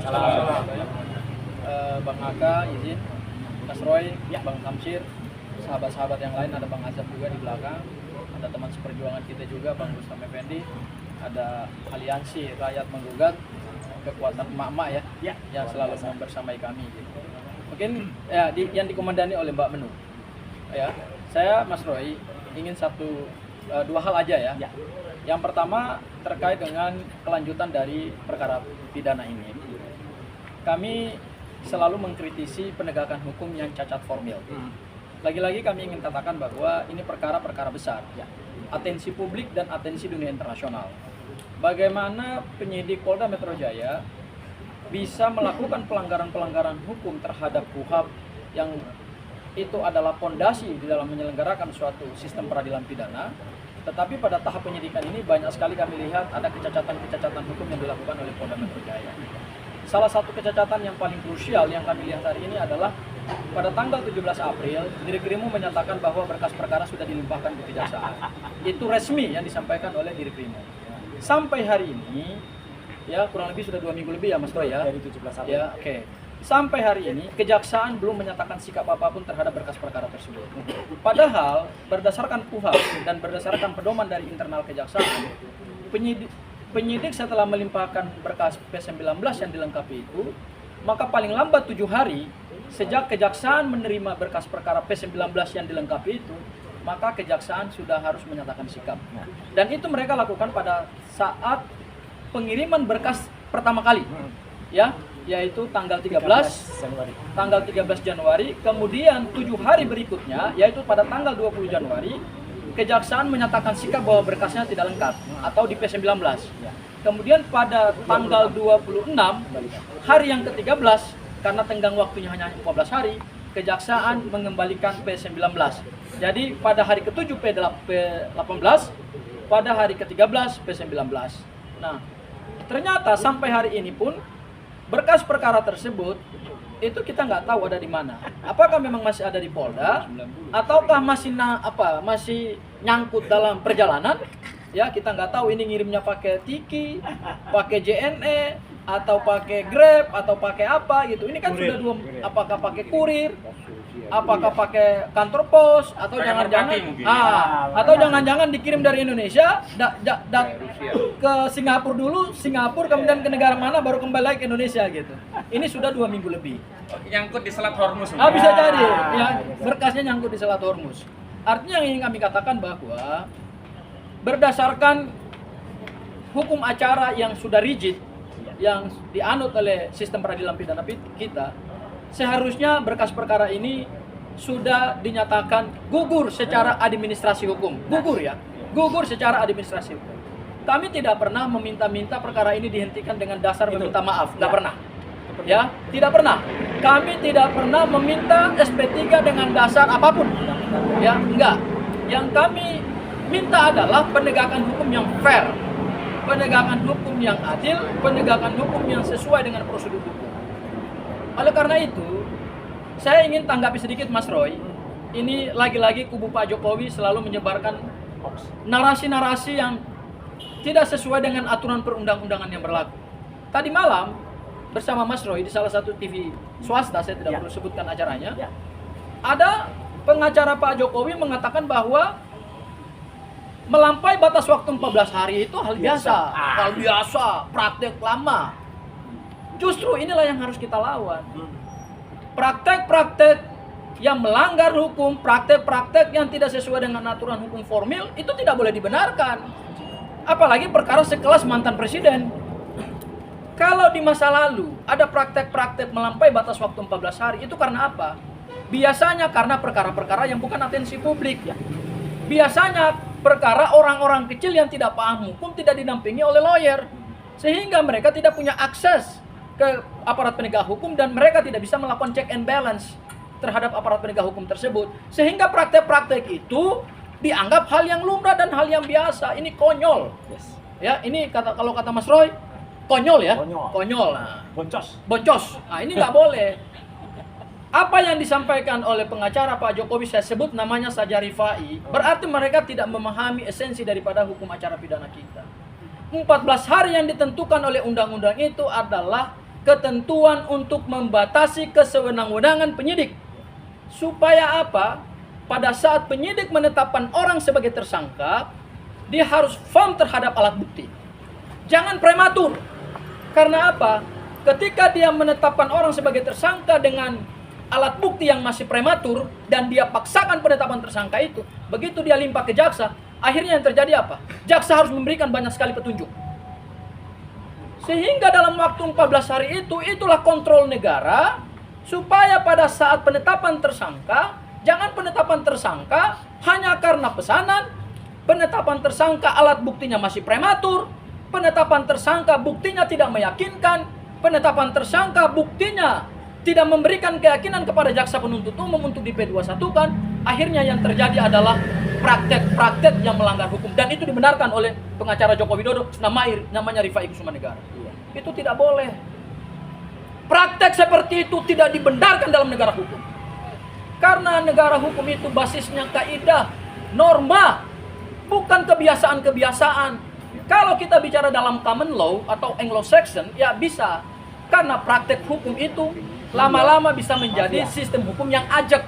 Salam. Bang Aka izin, Mas Roy, Bang Samsir, sahabat-sahabat yang lain, ada Bang Azam juga di belakang, ada teman seperjuangan kita juga Bang Rustam Effendi, ada aliansi rakyat menggugat, kekuatan emak-emak ya yang selalu membersamai kami gitu. Mungkin ya yang dikomandani oleh Mbak Menu. Ya, saya Mas Roy ingin dua hal aja ya. Yang pertama terkait dengan kelanjutan dari perkara pidana ini. Kami selalu mengkritisi penegakan hukum yang cacat formil. Lagi-lagi kami ingin katakan bahwa ini perkara-perkara besar, atensi publik dan atensi dunia internasional. Bagaimana penyidik Polda Metro Jaya bisa melakukan pelanggaran-pelanggaran hukum terhadap KUHP yang itu adalah pondasi di dalam menyelenggarakan suatu sistem peradilan pidana, tetapi pada tahap penyidikan ini banyak sekali kami lihat ada kecacatan-kecacatan hukum yang dilakukan oleh Polda Metro Jaya. Salah satu kecacatan yang paling krusial yang kami lihat hari ini adalah pada tanggal 17 April, Dirkrimu menyatakan bahwa berkas perkara sudah dilimpahkan ke kejaksaan. Itu resmi yang disampaikan oleh Dirkrimu. Sampai hari ini, ya kurang lebih sudah 2 minggu lebih ya Mas Roy ya. Dari 17 April. Ya, oke. Sampai hari ini, kejaksaan belum menyatakan sikap apapun terhadap berkas perkara tersebut. Padahal, berdasarkan KUHP dan berdasarkan pedoman dari internal kejaksaan, penyidik setelah melimpahkan berkas P19 yang dilengkapi itu, maka paling lambat 7 hari sejak kejaksaan menerima berkas perkara P19 yang dilengkapi itu, maka kejaksaan sudah harus menyatakan sikap. Dan itu mereka lakukan pada saat pengiriman berkas pertama kali, ya, yaitu tanggal 13 Januari, kemudian 7 hari berikutnya, yaitu pada tanggal 20 Januari, kejaksaan menyatakan sikap bahwa berkasnya tidak lengkap atau di P19. Kemudian pada tanggal 26, hari yang ke-13, karena tenggang waktunya hanya 14 hari, kejaksaan mengembalikan P19. Jadi pada hari ke-7 P18, pada hari ke-13 P19. Nah, ternyata sampai hari ini pun berkas perkara tersebut itu kita nggak tahu ada di mana. Apakah memang masih ada di Polda, ataukah masih masih nyangkut dalam perjalanan? Ya, kita nggak tahu ini ngirimnya pakai Tiki, pakai JNE, atau pakai Grab, atau pakai apa gitu. Ini kan sudah apakah pakai kurir, apakah pakai kantor pos, atau jangan-jangan dikirim dari Indonesia ke Singapura dulu, kemudian ke negara mana baru kembali lagi ke Indonesia gitu. Ini sudah 2 minggu lebih. Nyangkut di Selat Hormuz. Bisa jadi, ya, berkasnya nyangkut di Selat Hormuz. Artinya yang ingin kami katakan bahwa berdasarkan hukum acara yang sudah rigid, yang dianut oleh sistem peradilan pidana kita, seharusnya berkas perkara ini sudah dinyatakan gugur secara administrasi hukum. Gugur secara administrasi hukum. Kami tidak pernah meminta-minta perkara ini dihentikan dengan dasar meminta maaf, nggak pernah. Ya, tidak pernah. Kami tidak pernah meminta SP3 dengan dasar apapun. Ya, enggak. Yang kami minta adalah penegakan hukum yang fair, penegakan hukum yang adil, penegakan hukum yang sesuai dengan prosedur hukum. Oleh karena itu, saya ingin tanggapi sedikit Mas Roy. Ini lagi-lagi kubu Pak Jokowi selalu menyebarkan narasi-narasi yang tidak sesuai dengan aturan perundang-undangan yang berlaku. Tadi malam bersama Mas Roy di salah satu TV swasta, saya tidak perlu sebutkan acaranya, ada pengacara Pak Jokowi mengatakan bahwa melampaui batas waktu 14 hari itu hal biasa, praktek lama. Justru inilah yang harus kita lawan. Praktek-praktek yang melanggar hukum, praktek-praktek yang tidak sesuai dengan aturan hukum formil, itu tidak boleh dibenarkan. Apalagi perkara sekelas mantan presiden. Kalau di masa lalu ada praktek-praktek melampaui batas waktu 14 hari, itu karena apa? Biasanya karena perkara-perkara yang bukan atensi publik. Biasanya perkara orang-orang kecil yang tidak paham hukum, tidak didampingi oleh lawyer, sehingga mereka tidak punya akses ke aparat penegak hukum dan mereka tidak bisa melakukan check and balance terhadap aparat penegak hukum tersebut, sehingga praktek-praktek itu dianggap hal yang lumrah dan hal yang biasa. Ini konyol. Ya, ini kalau kata Mas Roy, konyol ya. Konyol. Nah, boncos. Nah, ini nggak boleh. Apa yang disampaikan oleh pengacara Pak Jokowi, saya sebut namanya saja Rifai, berarti mereka tidak memahami esensi daripada hukum acara pidana kita. 14 hari yang ditentukan oleh undang-undang itu adalah ketentuan untuk membatasi kesewenang-wenangan penyidik. Supaya apa? Pada saat penyidik menetapkan orang sebagai tersangka, dia harus firm terhadap alat bukti. Jangan prematur. Karena apa? Ketika dia menetapkan orang sebagai tersangka dengan alat bukti yang masih prematur dan dia paksakan penetapan tersangka itu, begitu dia limpah ke jaksa, akhirnya yang terjadi apa? Jaksa harus memberikan banyak sekali petunjuk. Sehingga dalam waktu 14 hari itu, itulah kontrol negara supaya pada saat penetapan tersangka, jangan penetapan tersangka hanya karena pesanan, penetapan tersangka alat buktinya masih prematur, penetapan tersangka buktinya tidak meyakinkan, penetapan tersangka buktinya tidak memberikan keyakinan kepada jaksa penuntut umum untuk di P21-kan, akhirnya yang terjadi adalah praktek-praktek yang melanggar hukum. Dan itu dibenarkan oleh pengacara Joko Widodo, namanya Rifai Kusuma Negara. Itu tidak boleh. Praktek seperti itu tidak dibenarkan dalam negara hukum. Karena negara hukum itu basisnya kaidah, norma, bukan kebiasaan-kebiasaan. Kalau kita bicara dalam common law atau Anglo-Saxon, ya bisa. Karena praktek hukum itu lama-lama bisa menjadi sistem hukum yang ajak.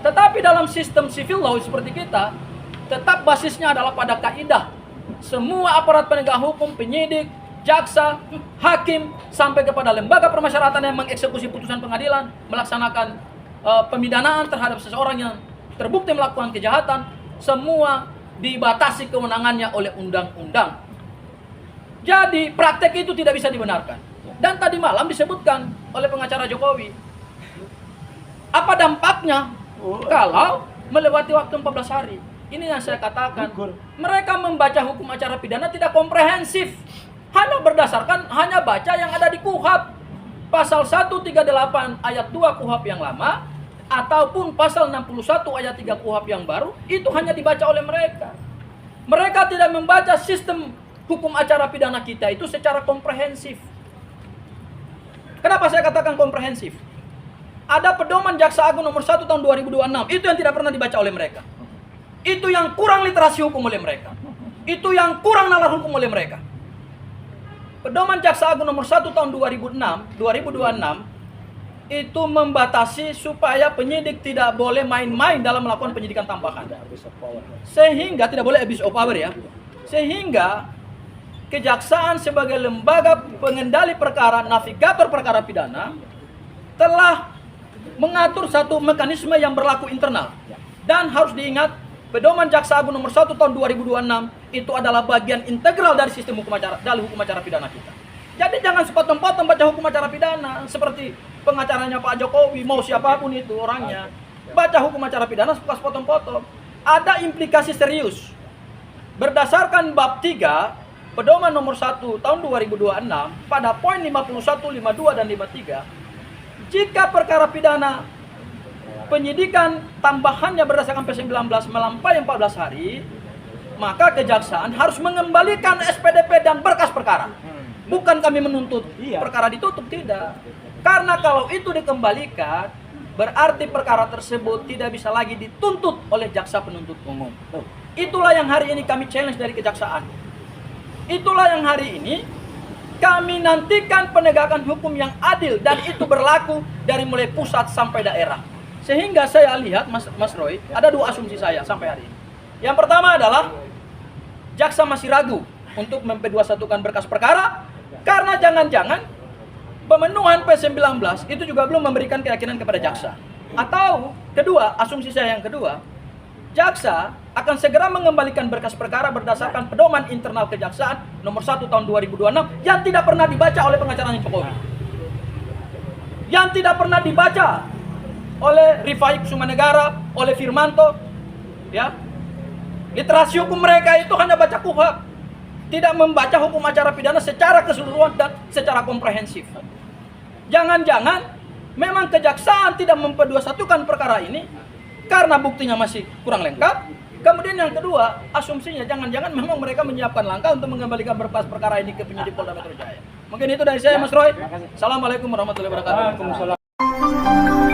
Tetapi dalam sistem civil law seperti kita, tetap basisnya adalah pada kaidah. Semua aparat penegak hukum, penyidik, jaksa, hakim, sampai kepada lembaga permasyarakatan yang mengeksekusi putusan pengadilan, melaksanakan pemidanaan terhadap seseorang yang terbukti melakukan kejahatan, semua dibatasi kewenangannya oleh undang-undang. Jadi praktek itu tidak bisa dibenarkan. Dan tadi malam disebutkan oleh pengacara Jokowi, apa dampaknya kalau melewati waktu 14 hari. Ini yang saya katakan, mereka membaca hukum acara pidana tidak komprehensif, hanya baca yang ada di KUHP, pasal 138 ayat 2 KUHP yang lama, ataupun pasal 61 ayat 3 KUHP yang baru, itu hanya dibaca oleh mereka. Mereka tidak membaca sistem hukum acara pidana kita itu secara komprehensif. Kenapa saya katakan komprehensif? Ada pedoman Jaksa Agung nomor 1 tahun 2026, itu yang tidak pernah dibaca oleh mereka. Itu yang kurang literasi hukum oleh mereka. Itu yang kurang nalar hukum oleh mereka. Pedoman Jaksa Agung nomor 1 tahun 2026 itu membatasi supaya penyidik tidak boleh main-main dalam melakukan penyidikan tambahan. Sehingga tidak boleh abuse of power ya. Sehingga Kejaksaan sebagai lembaga pengendali perkara, navigator perkara pidana, telah mengatur satu mekanisme yang berlaku internal. Dan harus diingat, pedoman Jaksa Agung nomor 1 tahun 2026 itu adalah bagian integral dari sistem hukum acara pidana kita. Jadi jangan sepotong-potong baca hukum acara pidana seperti pengacaranya Pak Jokowi, mau siapapun itu orangnya. Baca hukum acara pidana suka sepotong-potong. Ada implikasi serius. Berdasarkan bab 3 Pedoman nomor 1 tahun 2026 pada poin 51, 52 dan 53, jika perkara pidana penyidikan tambahannya berdasarkan P19 melampaui 14 hari, maka kejaksaan harus mengembalikan SPDP dan berkas perkara. Bukan kami menuntut perkara ditutup, tidak. Karena kalau itu dikembalikan, berarti perkara tersebut tidak bisa lagi dituntut oleh jaksa penuntut umum. Itulah yang hari ini kami challenge dari kejaksaan. Itulah yang hari ini kami nantikan penegakan hukum yang adil dan itu berlaku dari mulai pusat sampai daerah. Sehingga saya lihat Mas Roy, ada dua asumsi saya sampai hari ini. Yang pertama adalah jaksa masih ragu untuk memp21kan berkas perkara karena jangan-jangan pemenuhan P19 itu juga belum memberikan keyakinan kepada jaksa. Atau kedua, asumsi saya yang kedua, jaksa akan segera mengembalikan berkas perkara berdasarkan pedoman internal kejaksaan nomor 1 tahun 2026 yang tidak pernah dibaca oleh pengacaranya Jokowi. Yang tidak pernah dibaca oleh Rifai Kusuma Negara, oleh Firmanto. Ya. Literasi hukum mereka itu hanya baca KUHP. Tidak membaca hukum acara pidana secara keseluruhan dan secara komprehensif. Jangan-jangan memang kejaksaan tidak memp21kan perkara ini karena buktinya masih kurang lengkap. Kemudian yang kedua, asumsinya jangan-jangan memang mereka menyiapkan langkah untuk mengembalikan berkas perkara ini ke penyidik Polda Metro Jaya. Mungkin itu dari saya, Mas Roy. Assalamualaikum warahmatullahi wabarakatuh.